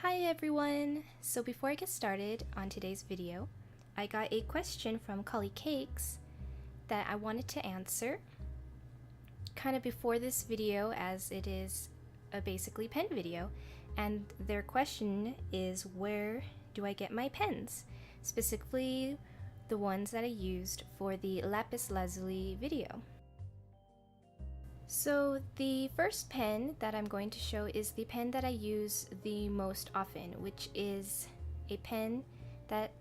Hi everyone! So before I get started on today's video, I got a question from Collie Cakes that I wanted to answer kind of before this video, as it is a basically pen video, and their question is, where do I get my pens? Specifically the ones that I used for the lapis lazuli video. So the first pen that I'm going to show is the pen that I use the most often, which is a pen that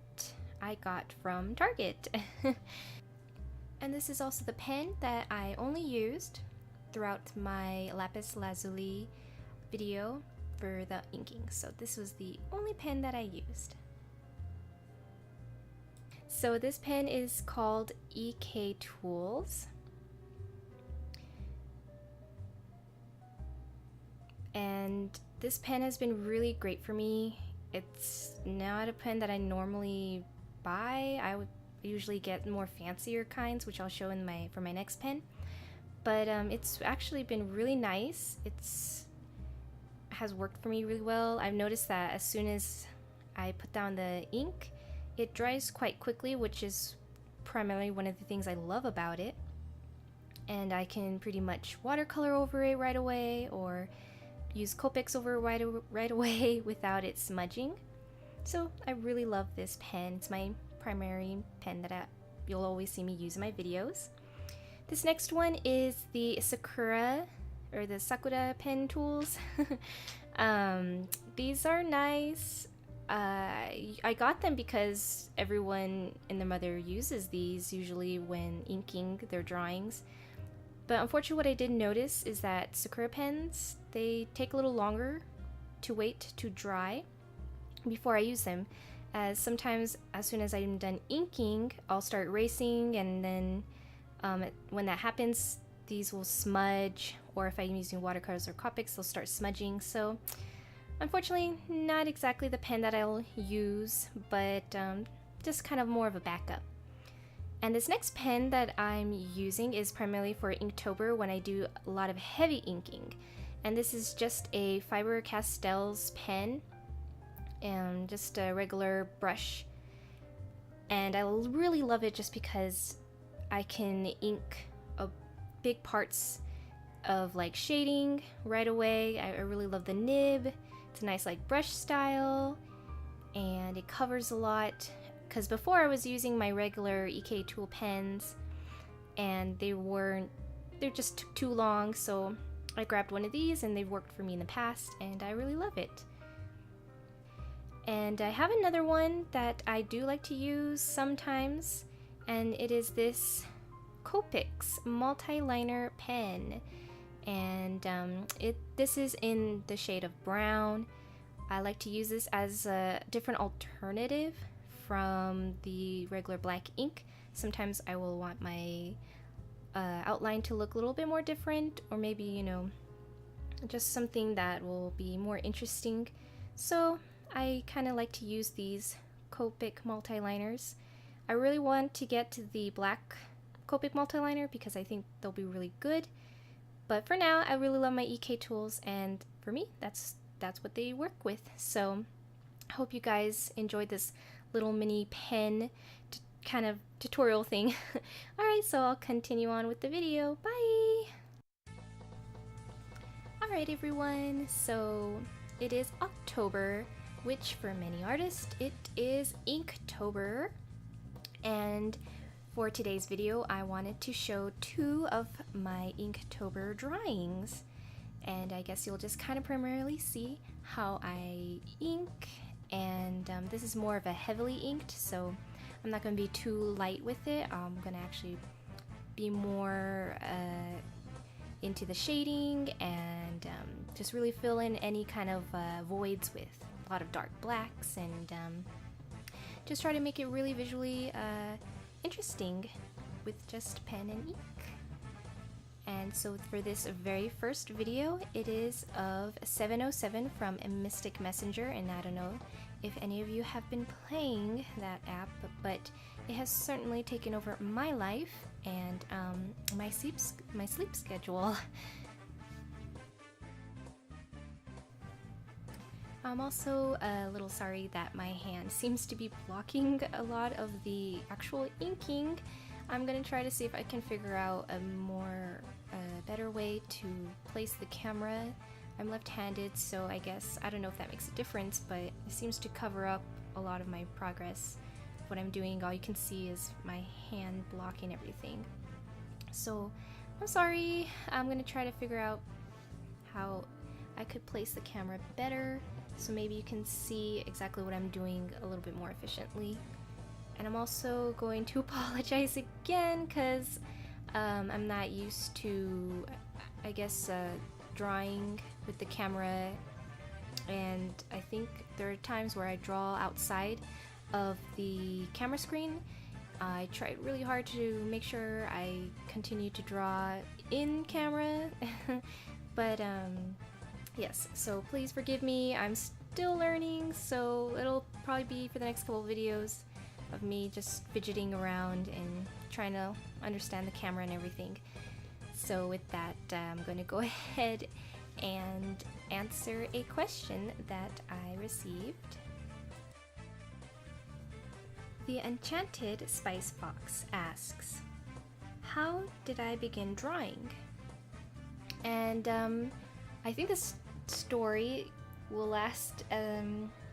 I got from Target. And this is also the pen that I only used throughout my lapis lazuli video for the inking. So this was the only pen that I used. So this pen is called EK Tools. And this pen has been really great for me. It's not a pen that I normally buy. I would usually get more fancier kinds, which I'll show in for my next pen. But it's actually been really nice. Has worked for me really well. I've noticed that as soon as I put down the ink, it dries quite quickly, which is primarily one of the things I love about it. And I can pretty much watercolor over it right away, or use Copics over right away without it smudging. So I really love this pen. It's my primary pen that you'll always see me use in my videos. This next one is the Sakura pen tools. These are nice. I got them because everyone and their mother uses these usually when inking their drawings. But unfortunately, what I did notice is that Sakura pens, they take a little longer to wait to dry before I use them, as sometimes as soon as I'm done inking, I'll start erasing, and then when that happens, these will smudge, or if I'm using watercolors or Copics, they'll start smudging. So unfortunately, not exactly the pen that I'll use, but just kind of more of a backup. And this next pen that I'm using is primarily for Inktober, when I do a lot of heavy inking. And this is just a Faber-Castell's pen, and just a regular brush. And I really love it just because I can ink big parts of like shading right away. I really love the nib. It's a nice like brush style, and it covers a lot. Because before I was using my regular EK Tool pens, and they're just too long, so I grabbed one of these, and they've worked for me in the past, and I really love it. And I have another one that I do like to use sometimes, and it is this Copics multi-liner pen, and this is in the shade of brown. I like to use this as a different alternative from the regular black ink. Sometimes I will want my outline to look a little bit more different, or maybe, you know, just something that will be more interesting. So I kind of like to use these Copic multi-liners. I really want to get to the black Copic multi-liner because I think they'll be really good. But for now, I really love my EK Tools, and for me, that's what they work with. So I hope you guys enjoyed this little mini pen kind of tutorial thing. Alright, so I'll continue on with the video. Bye! Alright everyone, so it is October, which for many artists, it is Inktober. And for today's video, I wanted to show 2 of my Inktober drawings. And I guess you'll just kind of primarily see how I ink. And this is more of a heavily inked, so I'm not going to be too light with it. I'm going to actually be more into the shading, and just really fill in any kind of voids with a lot of dark blacks, and just try to make it really visually interesting with just pen and ink. And so for this very first video, it is of 707 from Mystic Messenger, and I don't know if any of you have been playing that app, but it has certainly taken over my life and my sleep schedule. I'm also a little sorry that my hand seems to be blocking a lot of the actual inking. I'm gonna try to see if I can figure out a better way to place the camera. I'm left-handed, so I guess, I don't know if that makes a difference, but it seems to cover up a lot of my progress. What I'm doing, all you can see is my hand blocking everything. So, I'm sorry. I'm gonna try to figure out how I could place the camera better, so maybe you can see exactly what I'm doing a little bit more efficiently. And I'm also going to apologize again, because I'm not used to, I guess, drawing with the camera, and I think there are times where I draw outside of the camera screen. I tried really hard to make sure I continue to draw in camera, but yes, so please forgive me. I'm still learning, so it'll probably be for the next couple of videos of me just fidgeting around and trying to understand the camera and everything. So with that, I'm going to go ahead and answer a question that I received. The Enchanted Spice Fox asks, how did I begin drawing? And I think this story will last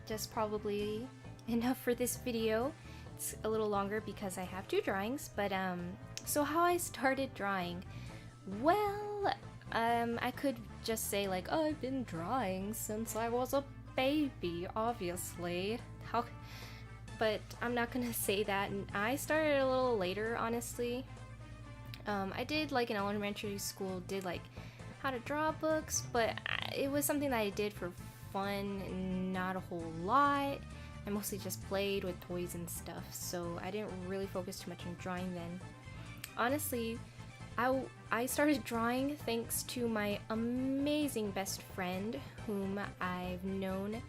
just probably enough for this video. It's a little longer because I have two drawings, but so how I started drawing. Well, I could just say like, oh, I've been drawing since I was a baby, obviously. But I'm not gonna say that, and I started a little later, honestly. I did, like, in elementary school, did like how to draw books, but it was something that I did for fun and not a whole lot. I mostly just played with toys and stuff, so I didn't really focus too much on drawing then. Honestly, I started drawing thanks to my amazing best friend, whom I've known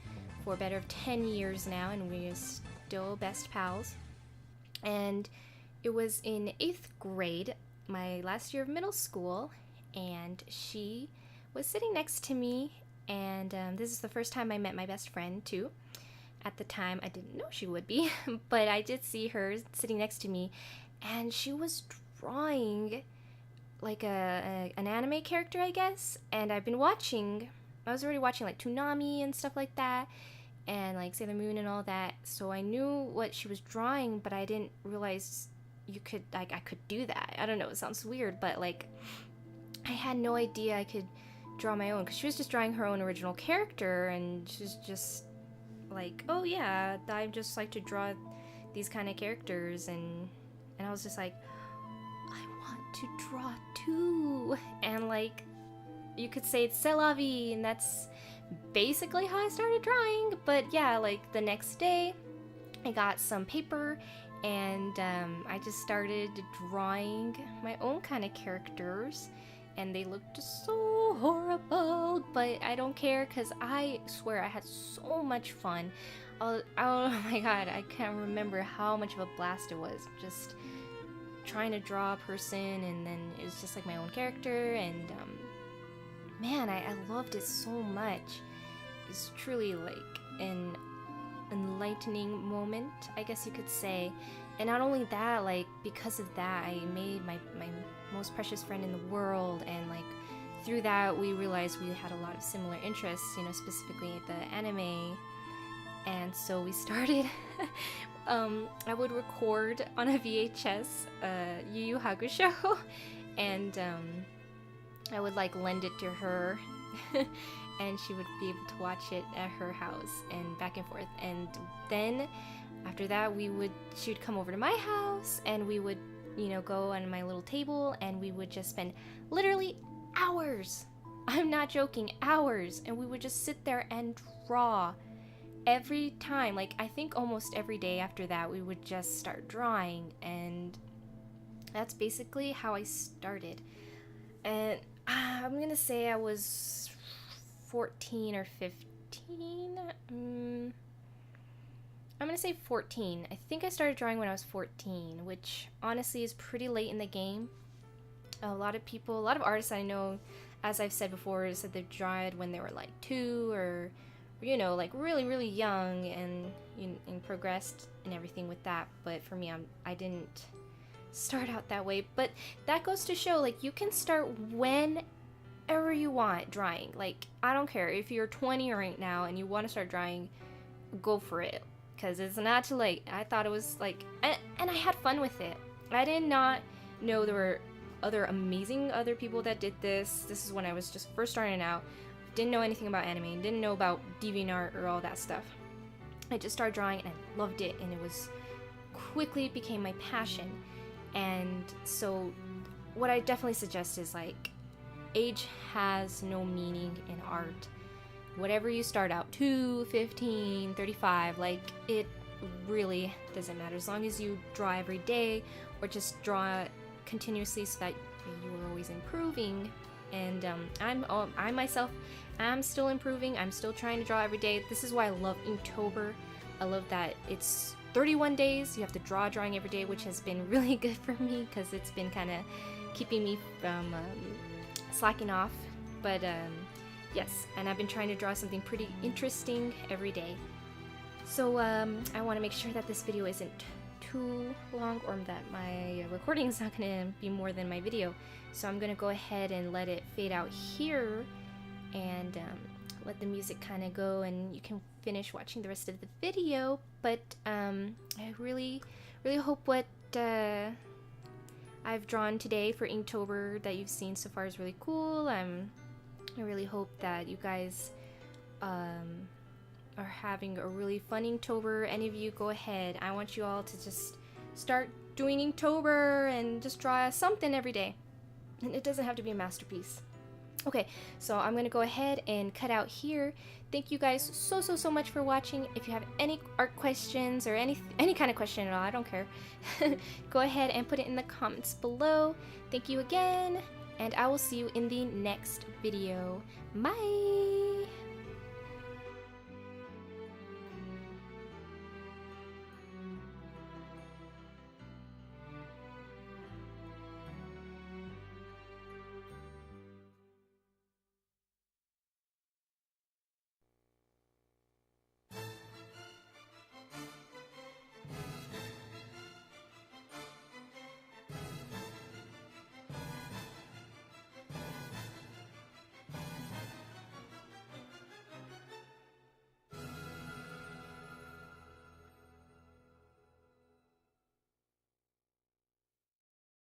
for a better of 10 years now, and we're still best pals. And it was in 8th grade, my last year of middle school, and she was sitting next to me, and this is the first time I met my best friend too. At the time, I didn't know she would be, but I did see her sitting next to me, and she was drawing like an anime character, I guess. And I was already watching like Toonami and stuff like that, and like Sailor Moon and all that, so I knew what she was drawing, but I didn't realize I could do that. I don't know, it sounds weird, but like I had no idea I could draw my own, because she was just drawing her own original character, and she's just like, oh yeah, I just like to draw these kind of characters, and I was just like, I want to draw too, and like, you could say it's c'est la vie, and that's basically how I started drawing. But yeah, like the next day I got some paper, and I just started drawing my own kind of characters, and they looked so horrible, but I don't care, because I swear I had so much fun. Oh my god, I can't remember how much of a blast it was, just trying to draw a person, and then it was just like my own character, and man, I loved it so much. It's truly like an enlightening moment, I guess you could say. And not only that, like, because of that, I made my most precious friend in the world, and like through that we realized we had a lot of similar interests, you know, specifically the anime. And so we started I would record on a VHS Yu Yu Hakusho, and I would like lend it to her and she would be able to watch it at her house, and back and forth. And then after that she would come over to my house, and we would, you know, go on my little table, and we would just spend literally hours, I'm not joking, hours, and we would just sit there and draw every time. Like, I think almost every day after that we would just start drawing, and that's basically how I started. And I'm gonna say I was 14 or 15. I'm gonna say 14. I think I started drawing when I was 14, which honestly is pretty late in the game. A lot of artists I know, as I've said before, said they drew when they were like 2 or you know, like really young and progressed and everything with that. But for me, I didn't start out that way. But that goes to show, like, you can start whenever you want drawing. Like, I don't care if you're 20 right now and you want to start drawing, go for it, because it's not too late. I thought it was like, and I had fun with it. I did not know there were other people that did this. This is when I was just first starting out. Didn't know anything about anime, didn't know about DeviantArt or all that stuff. I just started drawing and I loved it, and it was quickly became my passion. And so what I definitely suggest is, like, age has no meaning in art. Whatever you start out, 2, 15, 35, like, it really doesn't matter, as long as you draw every day or just draw continuously so that you're always improving. And I myself am still improving. I'm still trying to draw every day. This is why I love Inktober. I love that it's 31 days. You have to draw drawing every day, which has been really good for me because it's been kind of keeping me from slacking off. But yes, and I've been trying to draw something pretty interesting every day. So I want to make sure that this video isn't too long, or that my recording is not going to be more than my video. So I'm going to go ahead and let it fade out here and let the music kind of go, and you can finish watching the rest of the video. But I really hope what I've drawn today for Inktober that you've seen so far is really cool. I really hope that you guys are having a really fun Inktober. Any of you, go ahead. I want you all to just start doing Inktober and just draw something every day. And it doesn't have to be a masterpiece. Okay, so I'm gonna go ahead and cut out here. Thank you guys so much for watching. If you have any art questions or any kind of question at all, I don't care, go ahead and put it in the comments below. Thank you again, and I will see you in the next video. Bye!